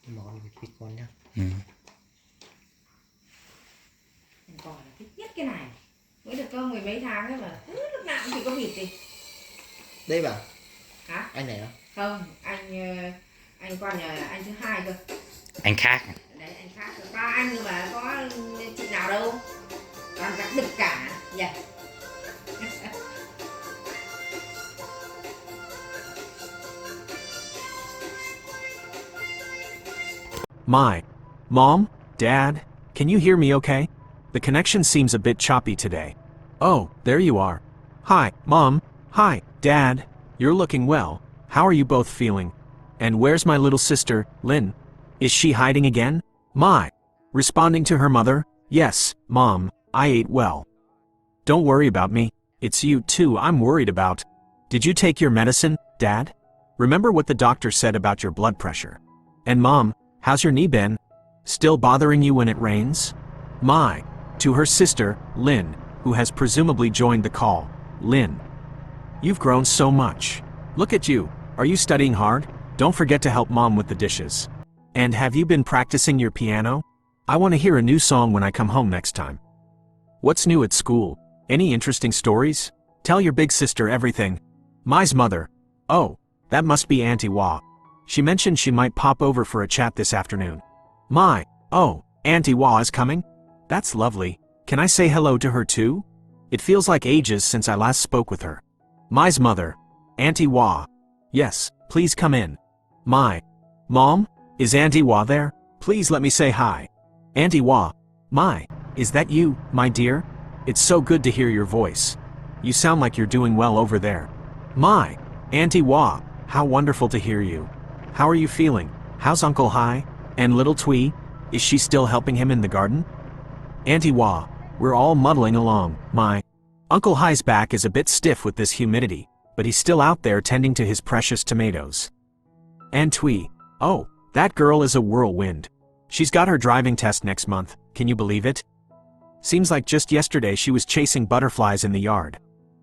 Món thịt con nhá. Còn là thích nhất cái này. Mới được có mười mấy tháng ấy mà cứ lúc nào cũng chỉ có vịt gì. Đây bà. Hả? Anh này á? Không, anh qua nhà anh thứ hai cơ. Anh khác. Đấy, anh khác. Ba anh mà có chị nào đâu. Toàn gặp đực cả. Dạ. My. Mom? Dad? Can you hear me okay? The connection seems a bit choppy today. Oh, there you are. Hi, Mom. Hi, Dad. You're looking well. How are you both feeling? And where's my little sister, Lynn? Is she hiding again? My. Responding to her mother? Yes, Mom, I ate well. Don't worry about me. It's you too I'm worried about. Did you take your medicine, Dad? Remember what the doctor said about your blood pressure? And Mom, how's your knee been? Still bothering you when it rains? My. To her sister, Lynn, who has presumably joined the call. Lynn. You've grown so much. Look at you. Are you studying hard? Don't forget to help Mom with the dishes. And have you been practicing your piano? I want to hear a new song when I come home next time. What's new at school? Any interesting stories? Tell your big sister everything. My's mother. Oh, that must be Auntie Wah. She mentioned she might pop over for a chat this afternoon. My. Oh, Auntie Wah is coming? That's lovely. Can I say hello to her too? It feels like ages since I last spoke with her. My's mother. Auntie Wah. Yes, please come in. My. Mom? Is Auntie Wah there? Please let me say hi. Auntie Wah. My. Is that you, my dear? It's so good to hear your voice. You sound like you're doing well over there. My. Auntie Wah. How wonderful to hear you. How are you feeling? How's Uncle Hai? And little Twee? Is she still helping him in the garden? Auntie Wah. We're all muddling along, my. Uncle Hai's back is a bit stiff with this humidity, but he's still out there tending to his precious tomatoes. And Twee. Oh, that girl is a whirlwind. She's got her driving test next month, can you believe it? Seems like just yesterday she was chasing butterflies in the yard.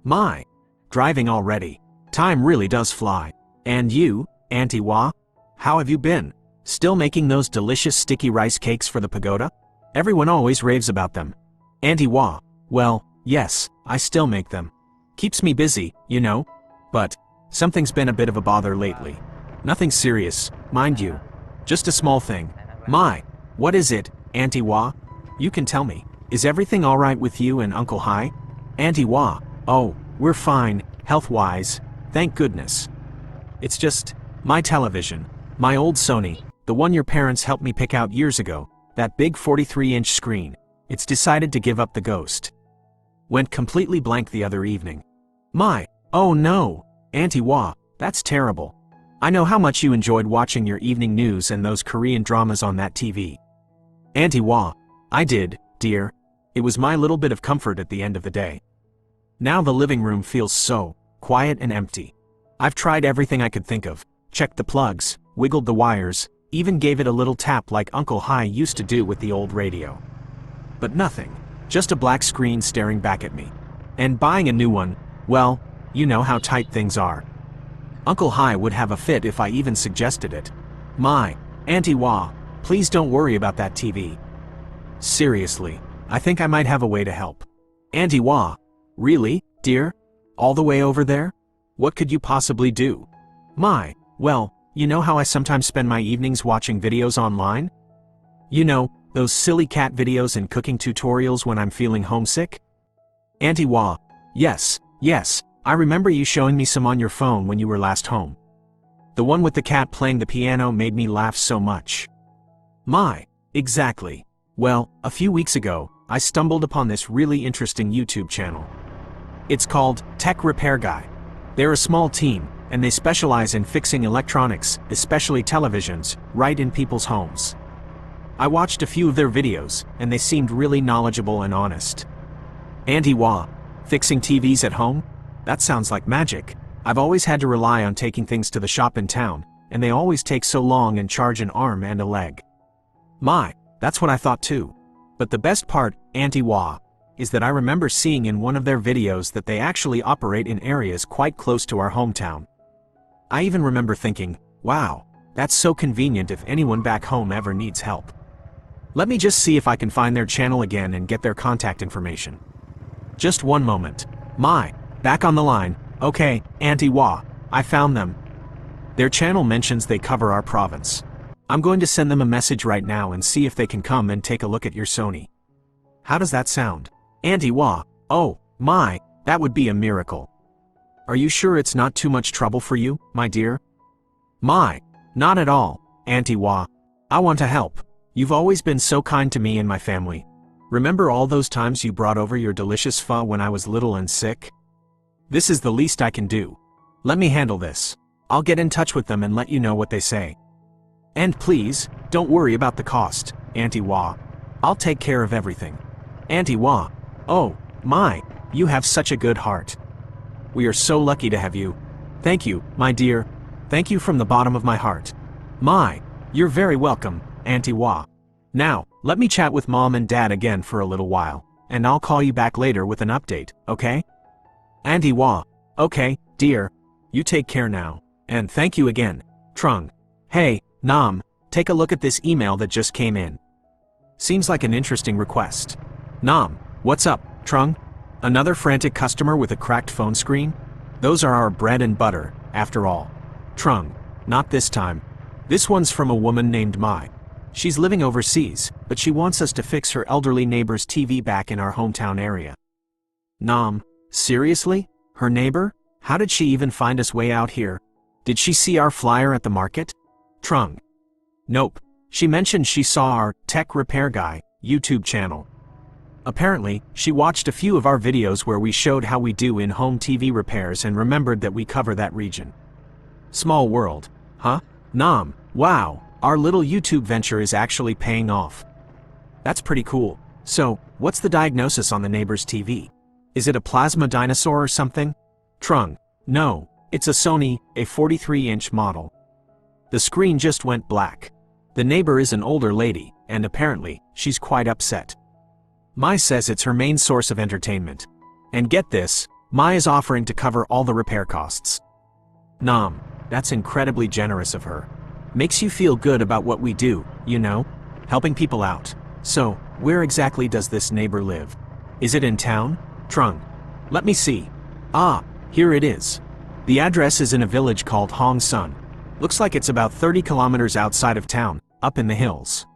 My. Driving already. Time really does fly. And you, Auntie Wah? How have you been? Still making those delicious sticky rice cakes for the pagoda? Everyone always raves about them. Auntie Wah. Well, yes, I still make them. Keeps me busy, you know. But something's been a bit of a bother lately. Nothing serious, mind you. Just a small thing. My. What is it, Auntie Wah? You can tell me. Is everything alright with you and Uncle Hai? Auntie Wah. Oh, we're fine, health-wise. Thank goodness. It's just my television. My old Sony. The one your parents helped me pick out years ago. That big 43-inch screen. It's decided to give up the ghost. Went completely blank the other evening. My. Oh no. Auntie Wah. That's terrible. I know how much you enjoyed watching your evening news and those Korean dramas on that TV. Auntie Wah. I did, dear. It was my little bit of comfort at the end of the day. Now the living room feels so quiet and empty. I've tried everything I could think of. Checked the plugs, wiggled the wires, even gave it a little tap like Uncle Hai used to do with the old radio. But nothing. Just a black screen staring back at me. And buying a new one, well, you know how tight things are. Uncle Hai would have a fit if I even suggested it. My. Auntie Wah, please don't worry about that TV. Seriously, I think I might have a way to help. Auntie Wah. Really, dear? All the way over there? What could you possibly do? My. Well, you know how I sometimes spend my evenings watching videos online? You know, those silly cat videos and cooking tutorials when I'm feeling homesick? Auntie Wah. Yes, I remember you showing me some on your phone when you were last home. The one with the cat playing the piano made me laugh so much. My. Exactly. Well, a few weeks ago, I stumbled upon this really interesting YouTube channel. It's called Tech Repair Guy. They're a small team, and they specialize in fixing electronics, especially televisions, right in people's homes. I watched a few of their videos, and they seemed really knowledgeable and honest. Auntie Wah. Fixing TVs at home? That sounds like magic. I've always had to rely on taking things to the shop in town, and they always take so long and charge an arm and a leg. My. That's what I thought too. But the best part, Auntie Wah, is that I remember seeing in one of their videos that they actually operate in areas quite close to our hometown. I even remember thinking, wow, That's so convenient if anyone back home ever needs help. Let me just see if I can find their channel again and get their contact information. Just one moment. My, back on the line. Okay, Auntie Wah, I found them. Their channel mentions they cover our province. I'm going to send them a message right now and see if they can come and take a look at your Sony. How does that sound? Auntie Wah, oh, my, that would be a miracle. Are you sure it's not too much trouble for you, my dear? My, not at all, Auntie Wah. I want to help. You've always been so kind to me and my family. Remember all those times you brought over your delicious pho when I was little and sick? This is the least I can do. Let me handle this. I'll get in touch with them and let you know what they say. And please, don't worry about the cost, Auntie Wah. I'll take care of everything. Auntie Wah, oh, my, you have such a good heart. We are so lucky to have you. Thank you, my dear. Thank you from the bottom of my heart. My, you're very welcome, Auntie Wah. Now, let me chat with Mom and Dad again for a little while, and I'll call you back later with an update, okay? Auntie Wah, okay, dear. You take care now, and thank you again, Trung. Hey, Nam, take a look at this email that just came in. Seems like an interesting request. Nam, what's up, Trung? Another frantic customer with a cracked phone screen? Those are our bread and butter, after all. Trung, not this time. This one's from a woman named Mai. She's living overseas, but she wants us to fix her elderly neighbor's TV back in our hometown area. Nam, seriously? Her neighbor? How did she even find us way out here? Did she see our flyer at the market? Trung. Nope. She mentioned she saw our Tech Repair Guy YouTube channel. Apparently, she watched a few of our videos where we showed how we do in-home TV repairs and remembered that we cover that region. Small world, huh? Nam, wow, our little YouTube venture is actually paying off. That's pretty cool. So, what's the diagnosis on the neighbor's TV? Is it a plasma dinosaur or something? Trung, no, it's a Sony, a 43-inch model. The screen just went black. The neighbor is an older lady, and apparently, she's quite upset. Mai says it's her main source of entertainment. And get this, Mai is offering to cover all the repair costs. Nam, that's incredibly generous of her. Makes you feel good about what we do, you know? Helping people out. So, where exactly does this neighbor live? Is it in town? Trung. Let me see. Ah, here it is. The address is in a village called Hong Sun. Looks like it's about 30 kilometers outside of town, up in the hills.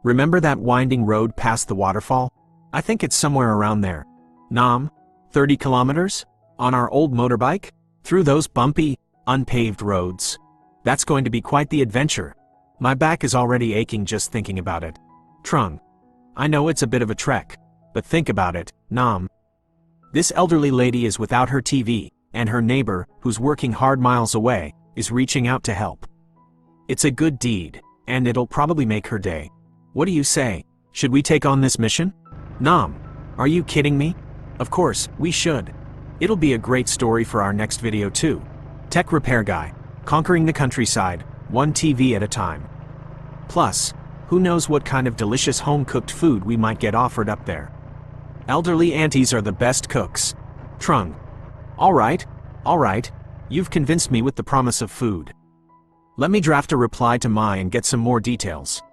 Remember that winding road past the waterfall? I think it's somewhere around there. Nam, 30 kilometers? On our old motorbike? Through those bumpy, unpaved roads? That's going to be quite the adventure. My back is already aching just thinking about it. Trung. I know it's a bit of a trek, but think about it, Nam. This elderly lady is without her TV, and her neighbor, who's working hard miles away, is reaching out to help. It's a good deed, and it'll probably make her day. What do you say? Should we take on this mission? Nam, are you kidding me? Of course, we should. It'll be a great story for our next video too. Tech Repair Guy, conquering the countryside, one TV at a time. Plus, who knows what kind of delicious home-cooked food we might get offered up there. Elderly aunties are the best cooks. Trung. All right, you've convinced me with the promise of food. Let me draft a reply to Mai and get some more details.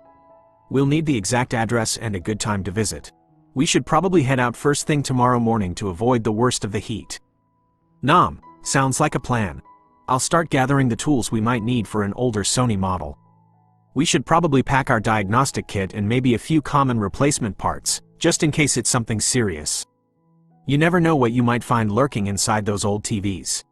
We'll need the exact address and a good time to visit. We should probably head out first thing tomorrow morning to avoid the worst of the heat. Nam, sounds like a plan. I'll start gathering the tools we might need for an older Sony model. We should probably pack our diagnostic kit and maybe a few common replacement parts, just in case it's something serious. You never know what you might find lurking inside those old TVs.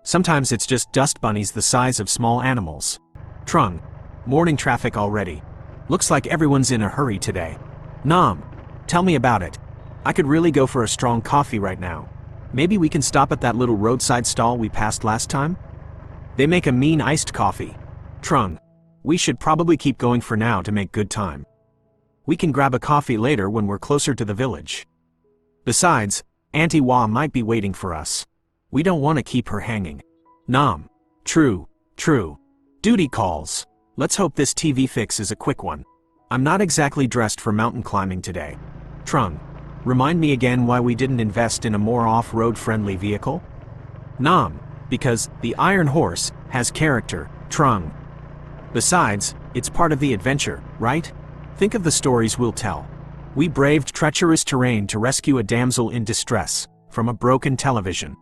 Sometimes it's just dust bunnies the size of small animals. Trung. Morning traffic already. Looks like everyone's in a hurry today. Nam. Tell me about it. I could really go for a strong coffee right now. Maybe we can stop at that little roadside stall we passed last time? They make a mean iced coffee. Trung. We should probably keep going for now to make good time. We can grab a coffee later when we're closer to the village. Besides, Auntie Wah might be waiting for us. We don't want to keep her hanging. Nam. True. Duty calls. Let's hope this TV fix is a quick one. I'm not exactly dressed for mountain climbing today. Trung. Remind me again why we didn't invest in a more off-road friendly vehicle? Nam. Because the Iron Horse has character. Trung. Besides, it's part of the adventure, right? Think of the stories we'll tell. We braved treacherous terrain to rescue a damsel in distress from a broken television.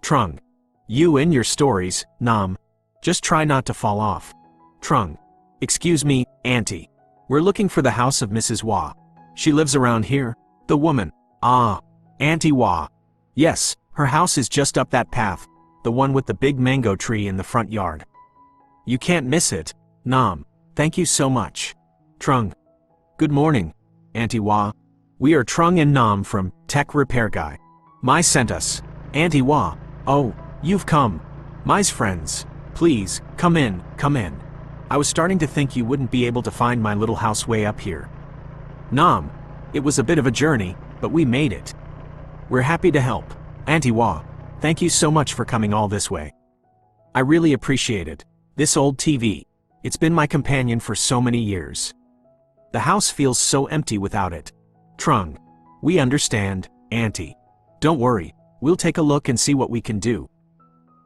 Trung. You and your stories, Nam. Just try not to fall off. Trung. Excuse me, Auntie. We're looking for the house of Mrs. Wah. She lives around here. The woman. Ah. Auntie Wah. Yes, her house is just up that path. The one with the big mango tree in the front yard. You can't miss it, Nam. Thank you so much. Trung. Good morning, Auntie Wah. We are Trung and Nam from Tech Repair Guy. Mai sent us. Auntie Wah. Oh, you've come. Mai's friends. Please, come in, come in. I was starting to think you wouldn't be able to find my little house way up here. Nam. It was a bit of a journey, but we made it. We're happy to help. Auntie Wah. Thank you so much for coming all this way. I really appreciate it. This old TV. It's been my companion for so many years. The house feels so empty without it. Trung. We understand, Auntie. Don't worry, we'll take a look and see what we can do.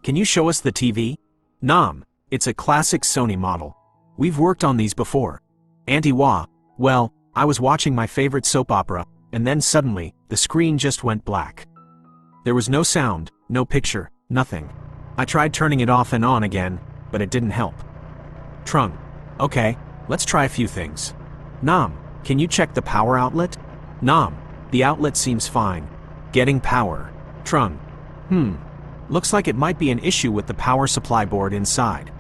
Can you show us the TV? Nam. It's a classic Sony model. We've worked on these before. Auntie Wah. Well, I was watching my favorite soap opera, and then suddenly, the screen just went black. There was no sound, no picture, nothing. I tried turning it off and on again, but it didn't help. Trung. Okay, let's try a few things. Nam, can you check the power outlet? Nam, the outlet seems fine. Getting power. Trung. Looks like it might be an issue with the power supply board inside.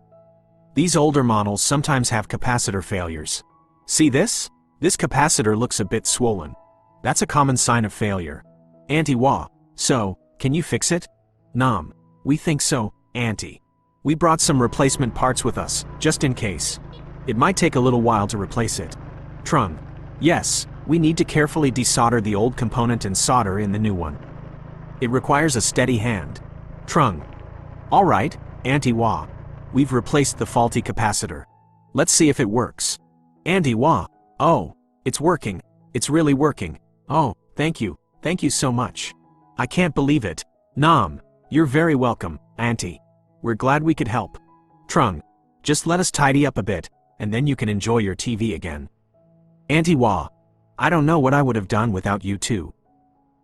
These older models sometimes have capacitor failures. See this? This capacitor looks a bit swollen. That's a common sign of failure. Auntie Wah. So, can you fix it? Nam. We think so, Auntie. We brought some replacement parts with us, just in case. It might take a little while to replace it. Trung. Yes, we need to carefully desolder the old component and solder in the new one. It requires a steady hand. Trung. All right, Auntie Wah. We've replaced the faulty capacitor. Let's see if it works. Auntie Wah. Oh, it's working. It's really working. Oh, thank you so much. I can't believe it. Nam. You're very welcome, Auntie. We're glad we could help. Trung. Just let us tidy up a bit, and then you can enjoy your TV again. Auntie Wah. I don't know what I would have done without you two.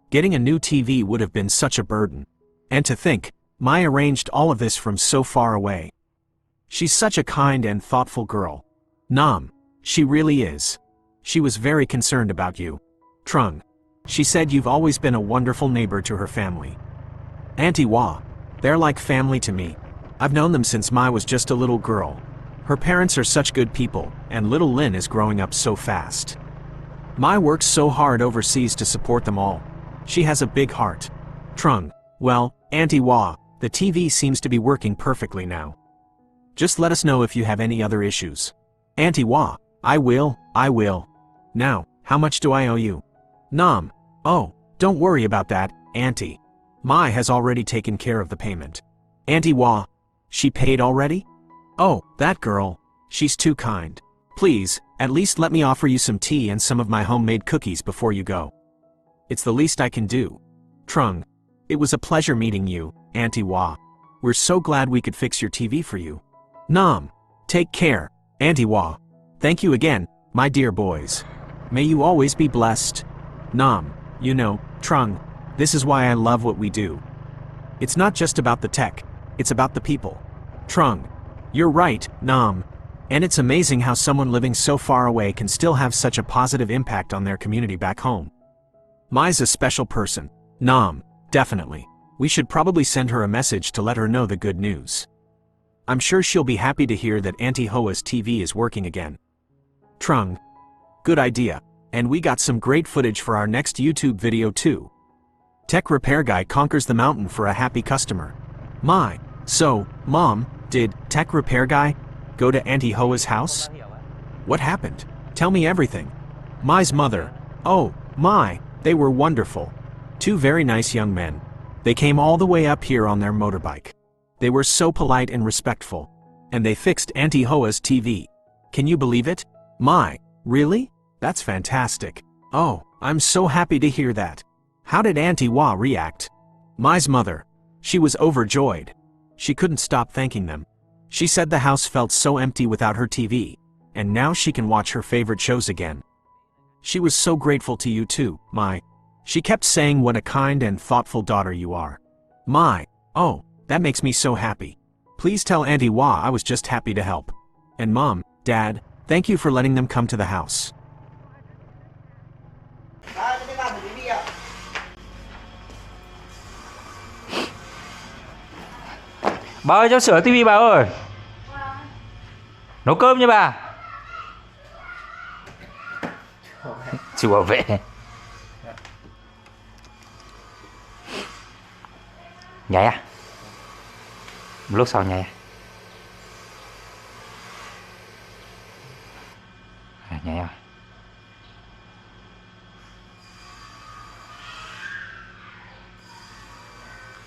Getting a new TV would have been such a burden. And to think, Mai arranged all of this from so far away. She's such a kind and thoughtful girl. Nam. She really is. She was very concerned about you. Trung. She said you've always been a wonderful neighbor to her family. Auntie Wah. They're like family to me. I've known them since Mai was just a little girl. Her parents are such good people, and little Lin is growing up so fast. Mai works so hard overseas to support them all. She has a big heart. Trung. Well, Auntie Wah, the TV seems to be working perfectly now. Just let us know if you have any other issues. Auntie Wah. I will. Now, how much do I owe you? Nam. Oh, don't worry about that, Auntie. Mai has already taken care of the payment. Auntie Wah. She paid already? Oh, that girl. She's too kind. Please, at least let me offer you some tea and some of my homemade cookies before you go. It's the least I can do. Trung. It was a pleasure meeting you, Auntie Wah. We're so glad we could fix your TV for you. Nam. Take care, Auntie Wah. Thank you again, my dear boys. May you always be blessed. Nam. You know, Trung, this is why I love what we do. It's not just about the tech, it's about the people. Trung. You're right, Nam. And it's amazing how someone living so far away can still have such a positive impact on their community back home. Mai's a special person. Nam. Definitely. We should probably send her a message to let her know the good news. I'm sure she'll be happy to hear that Auntie Hoa's TV is working again. Trung. Good idea. And we got some great footage for our next YouTube video too. Tech Repair Guy conquers the mountain for a happy customer. Mai. So, Mom, did Tech Repair Guy go to Auntie Hoa's house? What happened? Tell me everything. Mai's mother. Oh, Mai, they were wonderful. Two very nice young men. They came all the way up here on their motorbike. They were so polite and respectful. And they fixed Auntie Hoa's TV. Can you believe it? Mai, really? That's fantastic. Oh, I'm so happy to hear that. How did Auntie Wah react? Mai's mother. She was overjoyed. She couldn't stop thanking them. She said the house felt so empty without her TV, and now she can watch her favorite shows again. She was so grateful to you too, Mai. She kept saying what a kind and thoughtful daughter you are. Mai, oh, that makes me so happy. Please tell Auntie Wah I was just happy to help. And Mom, Dad, thank you for letting them come to the house. Bà ơi, cháu sửa tivi bà ơi. Nấu cơm nha bà. Chú bảo vệ. Nhảy à? Một lúc sau nhảy à? Nhảy à?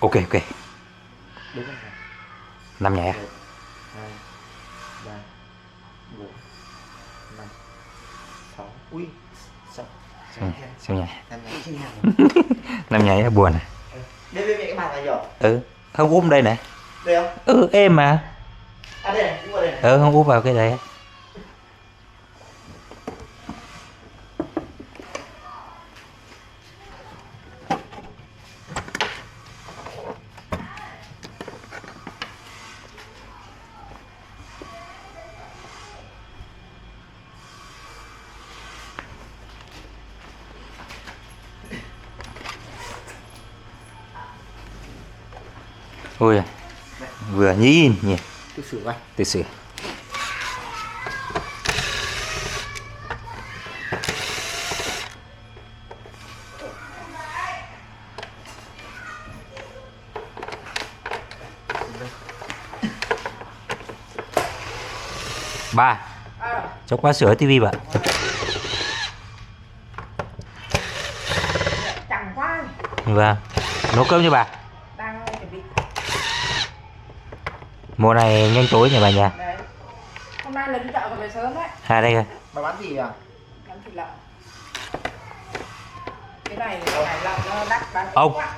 Ok ok. Đúng rồi. 5 nhảy à? 1, 2, 3, 4, 5, 6. Ui, sao? Sao nhảy? 5 nhảy chứ nào. 5 nhảy à? Buồn à? Đây bên mẹ cái bàn này rồi. Không úp đây này. Đây không? Êm mà. À đây này, úp vào đây này. Không úp vào cái đấy. Ôi, vừa nhìn nhỉ. Tự sửa coi. Tự sửa. Ba, cháu qua sửa tivi bà. Chẳng quá. Vâng, nấu cơm cho bà. Đang chuẩn bị. Mùa này nhanh tối nhỉ bà nhà. Đấy. Hôm nay là đi chợ còn về sớm đấy. Đây coi. Bà bán gì à? Bán thịt lợn. Cái này lợn nó đắt bán Ông. quá.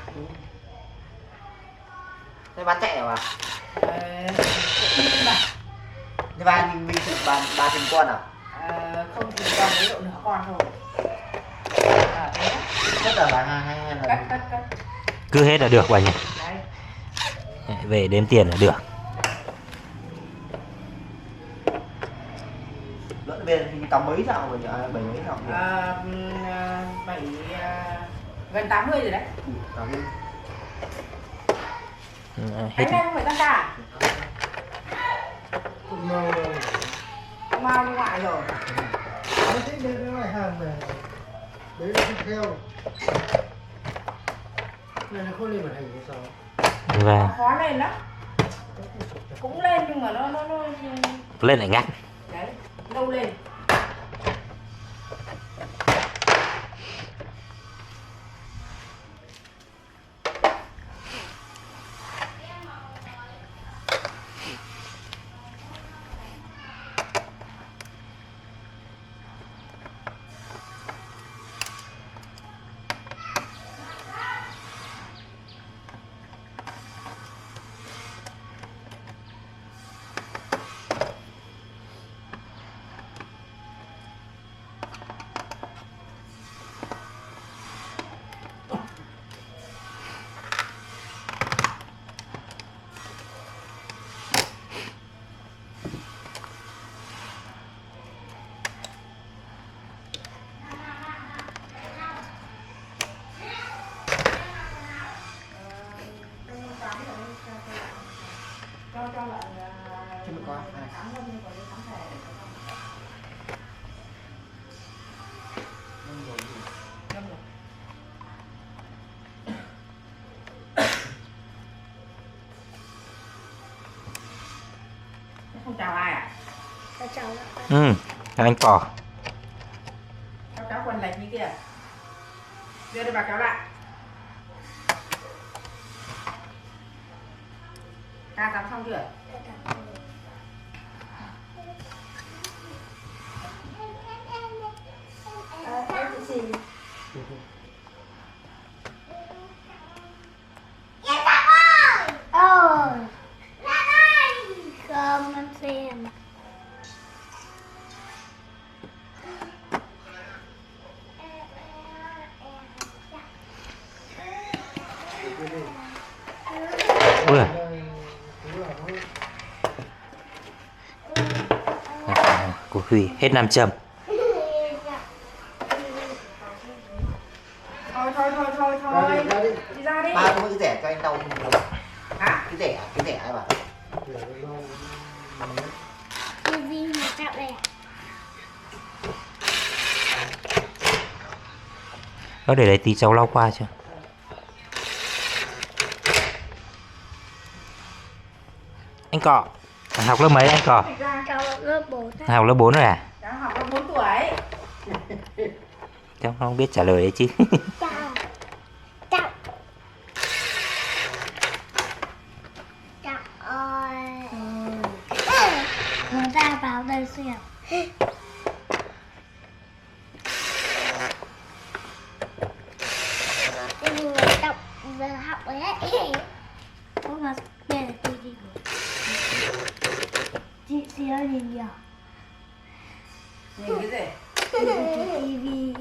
Đây bán chạy à? Bà. Thế mình thịt ba chục con à? Không thì còn mấy độ nửa con thôi. Thế á. Tất cả là hai là Cắt. Cứ hết là được bà nhỉ. Đấy. Về đếm tiền là được. lợn bên thì tầm mấy dạo rồi nhỉ? 7 mấy dạo rồi. 7 gần 80 rồi đấy. Hết. Cái này không phải tăng cả. Mau đi ngoại rồi. Đấy, thích đây nó lại hàng này. Đấy là thịt heo. Này nó không lên màn hình hay sao? Vâng. Khó lên lắm. Cũng lên nhưng mà nó Lên lại ngắt. đấy, lâu lên. Cho lại Cho mình coi này. không chào ai à? Chào Anh cò. Cháu quần lệch như kia. Đưa đây bà kéo lại. Ca tắm xong chưa? em gì? Không. của Huy hết nam châm. Thôi. Ra đi. Đi ra đi. Ba có cái rẻ cho anh đau không? Hả? Cái rẻ ai bảo? tivi mà cạo đây à? Có để đấy tí cháu lau qua chưa? Anh Cọ, học lớp mấy anh Cọ? Cháu lớp 4 đấy. Học lớp 4 rồi à? Cháu học lớp 4 tuổi. Cháu không biết trả lời đấy chứ. Cháu. Cháu. Cháu ơi. Người ta vào đây xem. Người đọc giờ học rồi đấy. Có mà đây là tivi. Chị xíu nhìn nhiều. Nhìn cái gì? tivi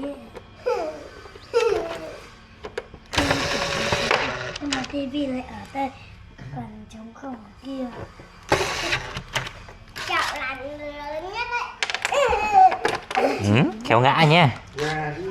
nhưng mà tivi lại ở đây còn trống không ở kia. Chậu là lớn nhất đấy. Khéo ngã nhé. Ra đi.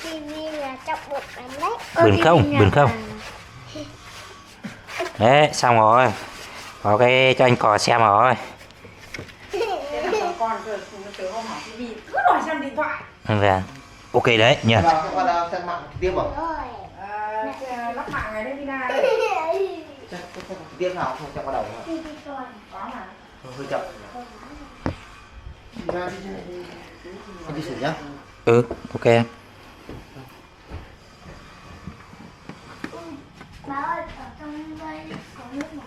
tivi là trọng bột lắm đấy. Bẩn không? Bẩn không? Đấy, xong rồi. Có cái cho anh Cò xem rồi. Thế là con từ hôm học tivi cứ đòi xem điện thoại. Vâng. Ok đấy nhỉ. Vào các con xem mạng tiếp à? Lắp mạng này đây đi ra đây. Chắc tiếp nào không cho vào đầu nữa. tivi còn Có mà. Hơi chậm. Ra đi. Anh đi xử nhá. Ừ, ok em. bà ơi ở trong đây có nước mà.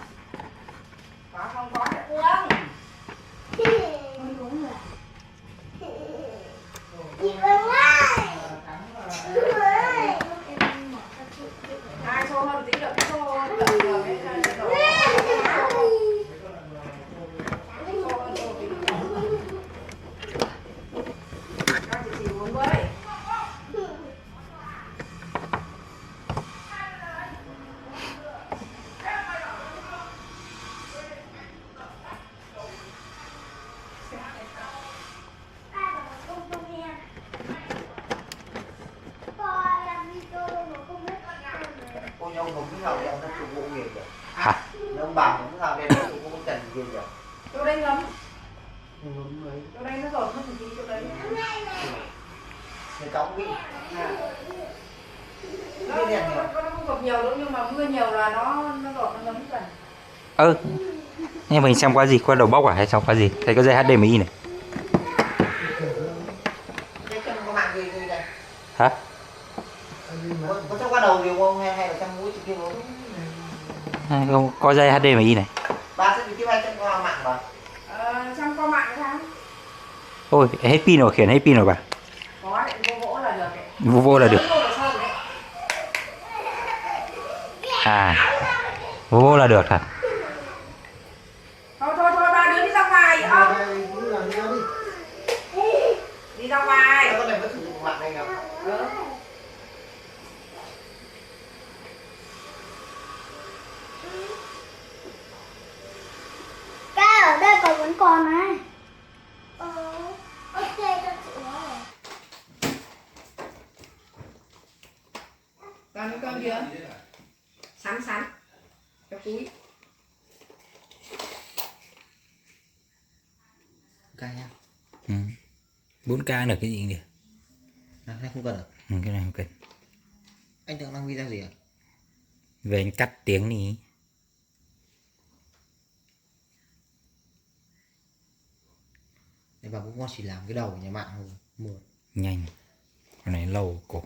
Không có hả Phương? Không có người. Chị Phương ơi. Phương ơi. Ai xô hơn tí được cái xô hơn được cái đồ. Các chị xì uống với. Cô nhau không biết nào để ông ta chụp bộ nghiệp kìa. Hả? Ông bà không biết nào để chụp bộ trần kia kìa. Chỗ đây ngấm. Ngấm mấy. Chỗ đây nó rột mất một tí chỗ đấy. Người cháu cũng bị. Nó không gặp nhiều đâu nhưng mà mưa nhiều là nó rột nó ngấm dần. Ừ. Nhưng mình xem qua gì? Qua đầu bóc à hay xem qua gì? Thấy có dây HDMI này. Cái chân có mạng gì đây? Hả? Có cho qua đầu điều không hay là trong mũi kia không? Không, có dây HDMI này. Ba sẽ bị tiếp hai chân qua mạng mà. Trong qua mạng sao? Ôi, hết pin rồi, khiển hết pin rồi bà. Có lại vô gỗ là được đấy. Vô là được. Vô là xong đấy. À, vô là được hả? Thôi ba đứa đi ra ngoài không? Đi ra ngoài. Con này vẫn sử dụng mạng này không? Cái ở đây còn vẫn còn này. Ok cho chị ơi. Còn con kia. Sắn cái túi. Cay nha. 4K được cái gì kìa? Cái này không cần à? Cái này không cần. Anh tưởng đang video gì à? Về anh cắt tiếng đi. Để bà cũng chỉ làm cái đầu của nhà mạng thôi. Mượn. Nhanh. Cái này lâu cổ.